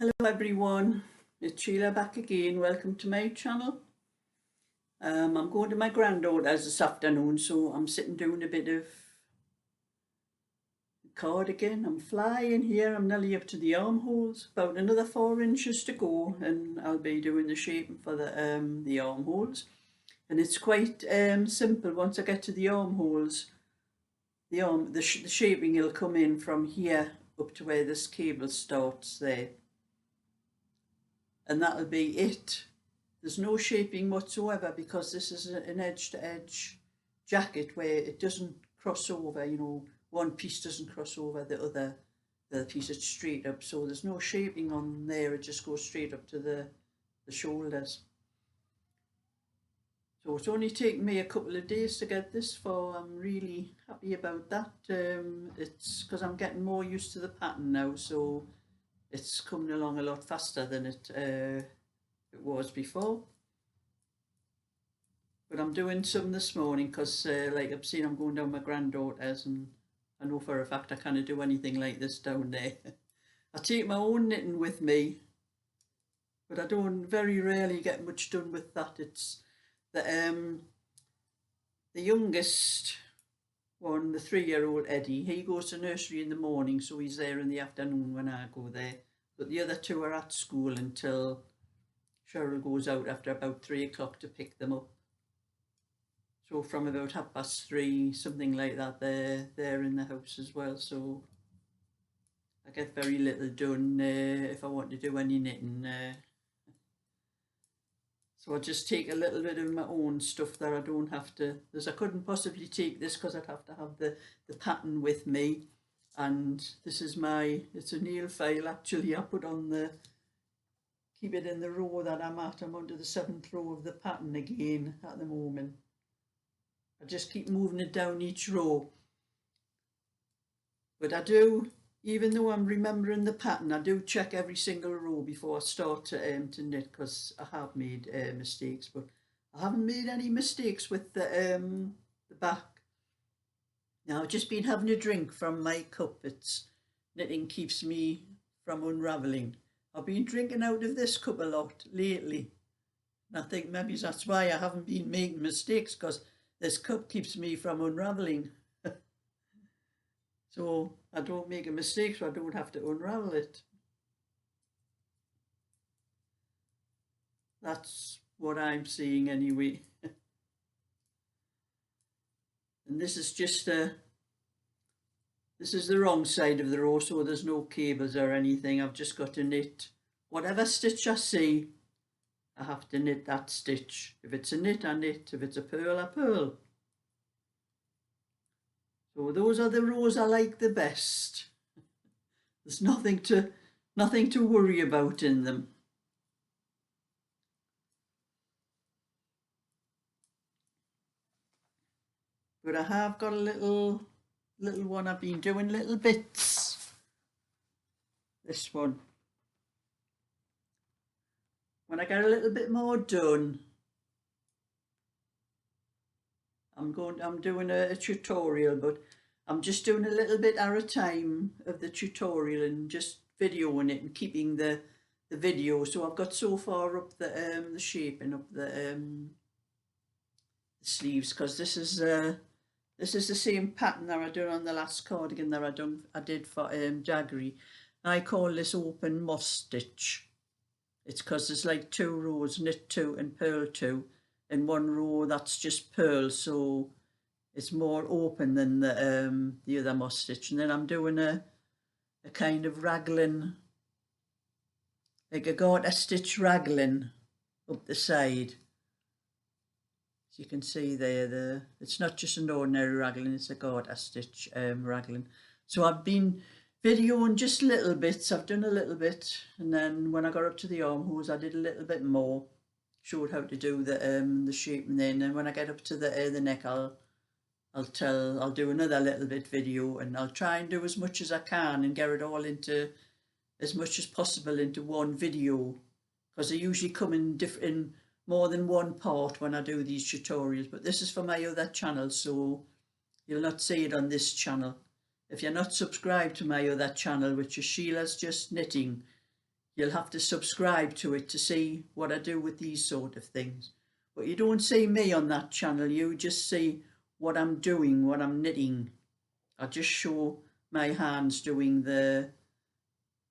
Hello everyone, it's Sheila back again. Welcome to my channel. I'm going to my granddaughter's this afternoon, so I'm sitting doing a bit of cardigan. I'm flying here. I'm nearly up to the armholes, about another 4 inches to go, and I'll be doing the shaping for the armholes. And it's quite simple. Once I get to the armholes, the shaping will come in from here up to where this cable starts there. And that'll be it. There's no shaping whatsoever because this is an edge-to-edge jacket where it doesn't cross over, you know, one piece doesn't cross over the other piece. It's straight up, so there's no shaping on there. It just goes straight up to the shoulders. So it's only taken me a couple of days to get this far. I'm really happy about that. It's because I'm getting more used to the pattern now, so it's coming along a lot faster than it was before. But I'm doing some this morning because like I've seen, I'm going down my granddaughter's, and I know for a fact I can't do anything like this down there. I take my own knitting with me, but I don't very rarely get much done with that. It's the youngest one, the 3-year-old Eddie, he goes to nursery in the morning, so he's there in the afternoon when I go there. But the other two are at school until Cheryl goes out after about 3 o'clock to pick them up. So from about 3:30, something like that, they're in the house as well. So I get very little done if I want to do any knitting. So I just take a little bit of my own stuff that I don't have to, because I couldn't possibly take this because I'd have to have the pattern with me. And this is it's a nail file actually. I put on keep it in the row that I'm at. I'm under the 7th row of the pattern again at the moment. I just keep moving it down each row. But I do, even though I'm remembering the pattern, I do check every single row before I start to knit, because I have made mistakes, but I haven't made any mistakes with the back. Now I've just been having a drink from my cup. Knitting keeps me from unravelling. I've been drinking out of this cup a lot lately, and I think maybe that's why I haven't been making mistakes, because this cup keeps me from unravelling. So I don't make a mistake, so I don't have to unravel it. That's what I'm seeing anyway. And this is just this is the wrong side of the row, so there's no cables or anything. I've just got to knit whatever stitch I see. I have to knit that stitch. If it's a knit, I knit. If it's a purl, I purl. So those are the rows I like the best. There's nothing to worry about in them. But I have got a little one I've been doing little bits. This one. When I get a little bit more done, I'm doing a tutorial, but I'm just doing a little bit at a time of the tutorial and just videoing it and keeping the video. So I've got so far up the shaping up the sleeves, because this is the same pattern that I done on the last cardigan that I did for Jaggery. I call this open moss stitch. It's because there's like 2 rows, knit 2 and purl 2, and 1 row that's just purl, so it's more open than the other moss stitch. And then I'm doing a kind of raglan, like a garter stitch raglan up the side. As you can see there, it's not just an ordinary raglan, it's a garter stitch raglan. So I've been videoing just little bits. I've done a little bit, and then when I got up to the armholes, I did a little bit more. Showed how to do the shaping then, and when I get up to the neck, I'll do another little bit video, and I'll try and do as much as I can and get it all into, as much as possible, into one video, because they usually come in more than one part when I do these tutorials. But this is for my other channel, so you'll not see it on this channel. If you're not subscribed to my other channel, which is Sheila's Just Knitting, you'll have to subscribe to it to see what I do with these sort of things. But you don't see me on that channel, you just see what I'm doing, what I'm knitting. I just show my hands doing the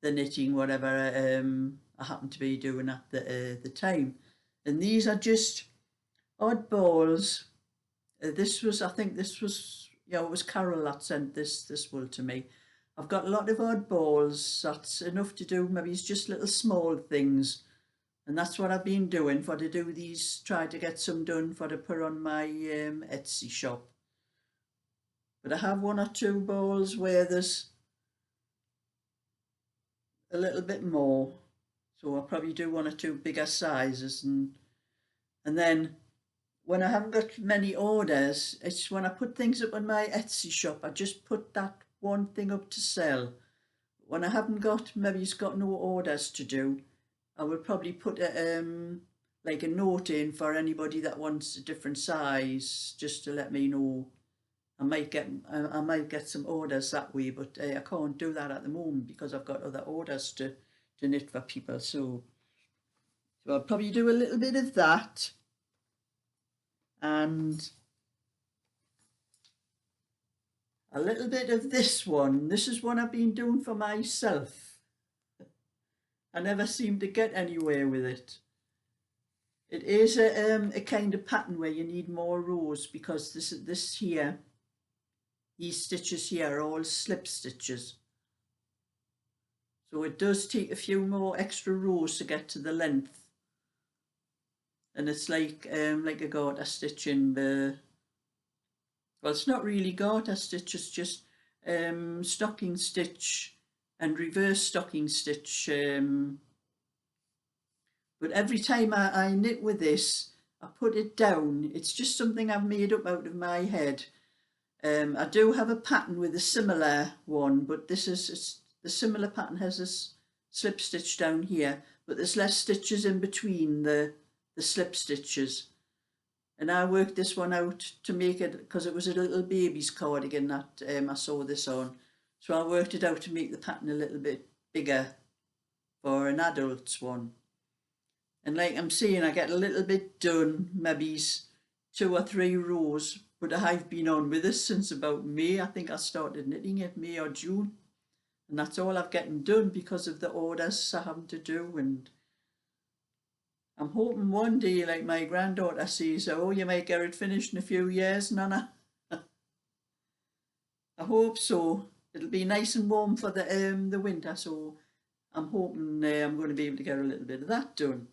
knitting, whatever I happen to be doing at the time. And these are just oddballs. This was, I think this was, yeah, it was Carol that sent this wool to me. I've got a lot of oddballs. That's enough to do. Maybe it's just little small things. And that's what I've been doing for to do these, try to get some done for to put on my Etsy shop. But I have one or two balls where there's a little bit more. So I'll probably do one or two bigger sizes. And then when I haven't got many orders, it's when I put things up on my Etsy shop, I just put that one thing up to sell. When I haven't got, maybe it's got no orders to do, I would probably put like a note in for anybody that wants a different size, just to let me know. I might get some orders that way, but I can't do that at the moment because I've got other orders to knit for people. So I'll probably do a little bit of that, and a little bit of this one. This is one I've been doing for myself. I never seem to get anywhere with it. It is a kind of pattern where you need more rows, because this here, these stitches here are all slip stitches. So it does take a few more extra rows to get to the length. And it's like a garter stitch in the, well, it's not really garter stitch, it's just stocking stitch and reverse stocking stitch. But every time I knit with this, I put it down. It's just something I've made up out of my head. I do have a pattern with a similar one, but this is, the similar pattern has this slip stitch down here, but there's less stitches in between the slip stitches. And I worked this one out to make it, because it was a little baby's cardigan that I saw this on. So I worked it out to make the pattern a little bit bigger for an adult's one. And like I'm saying, I get a little bit done, maybe 2 or 3 rows, but I've been on with this since about May. I think I started knitting it May or June. And that's all I've gotten done because of the orders I have to do. And I'm hoping one day, like my granddaughter says, oh, you might get it finished in a few years, Nana. I hope so. It'll be nice and warm for the winter, so I'm hoping I'm going to be able to get a little bit of that done.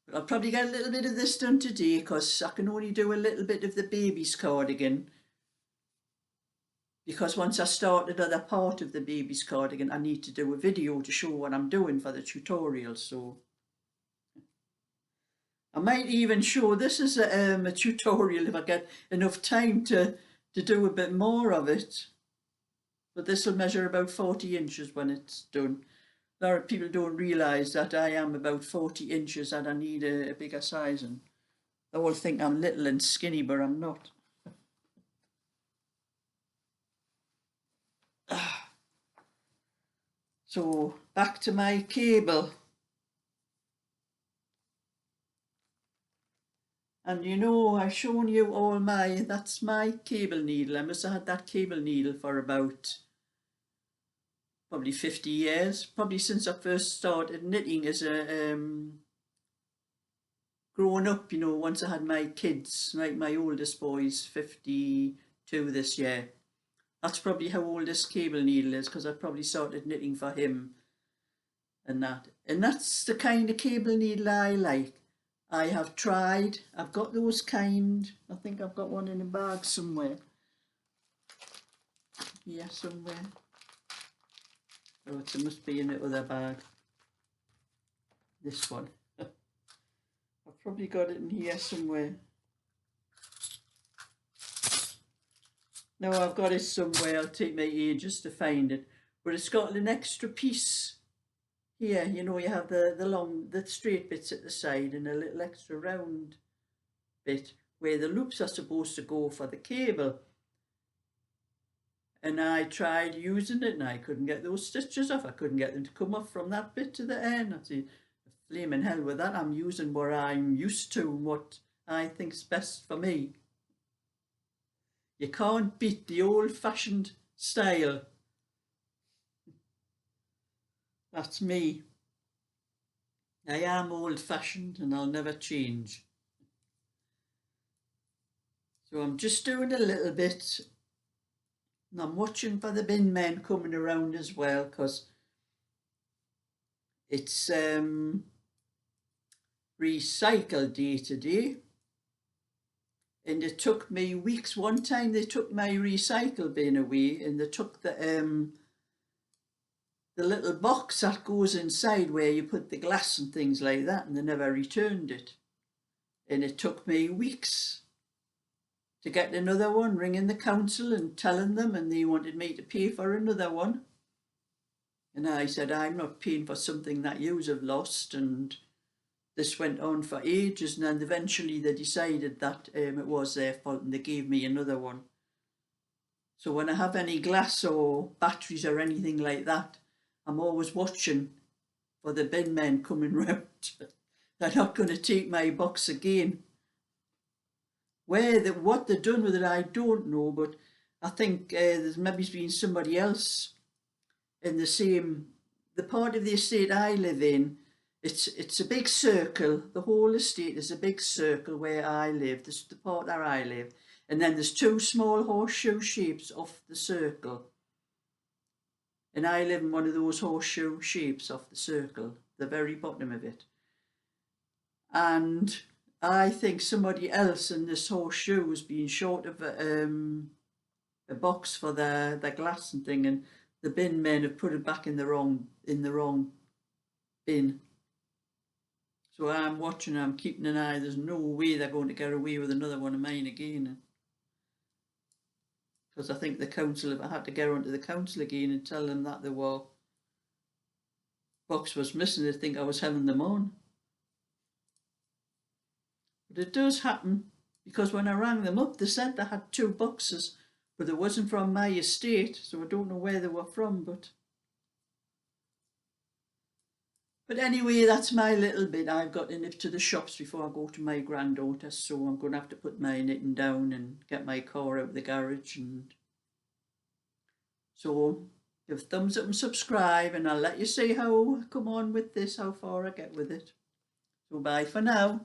But I'll probably get a little bit of this done today, because I can only do a little bit of the baby's cardigan. Because once I start another part of the baby's cardigan, I need to do a video to show what I'm doing for the tutorial. So I might even show this as a tutorial if I get enough time to do a bit more of it. But this will measure about 40 inches when it's done. A lot of people don't realise that I am about 40 inches and I need a bigger size. And they all think I'm little and skinny, but I'm not. So back to my cable. And you know, I've shown you all that's my cable needle. I must have had that cable needle for about probably 50 years, probably since I first started knitting as a growing up, you know, once I had my kids, like my oldest boy's 52 this year. That's probably how old this cable needle is, because I probably started knitting for him and that. And that's the kind of cable needle I like. I have tried, I've got those kind, I think I've got one in a bag somewhere. Yeah, somewhere. Oh, it must be in the other bag. This one. I've probably got it in here somewhere. No, I've got it somewhere. I'll take my ages to find it. But it's got an extra piece here. You know, you have the straight bits at the side and a little extra round bit where the loops are supposed to go for the cable. And I tried using it and I couldn't get those stitches off. I couldn't get them to come off from that bit to the end. I said, flaming hell with that. I'm using what I'm used to and what I think's best for me. You can't beat the old-fashioned style. That's me. I am old-fashioned and I'll never change. So I'm just doing a little bit, and I'm watching for the bin men coming around as well, because it's recycle day today. And it took me weeks. One time they took my recycle bin away and they took the little box that goes inside where you put the glass and things like that, and they never returned it. And it took me weeks to get another one, ringing the council and telling them, and they wanted me to pay for another one. And I said, I'm not paying for something that you have lost. And this went on for ages, and then eventually they decided that it was their fault and they gave me another one. So when I have any glass or batteries or anything like that, I'm always watching for the bin men coming round. They're not going to take my box again. What they've done with it, I don't know, but I think there's maybe been somebody else in the part of the estate I live in. It's a big circle. The whole estate is a big circle where I live. This is the part where I live. And then there's two small horseshoe shapes off the circle. And I live in one of those horseshoe shapes off the circle, the very bottom of it. And I think somebody else in this horseshoe has been short of a box for the glass and thing, and the bin men have put it back in the wrong bin. So I'm watching, I'm keeping an eye. There's no way they're going to get away with another one of mine again. Because I think the council, if I had to get onto the council again and tell them that the box was missing, they'd think I was having them on. But it does happen, because when I rang them up, they said they had 2 boxes, but it wasn't from my estate, so I don't know where they were from. But anyway, that's my little bit. I've got to nip to the shops before I go to my granddaughter, so I'm going to have to put my knitting down and get my car out of the garage. And so give a thumbs up and subscribe, and I'll let you see how I come on with this, how far I get with it. So bye for now.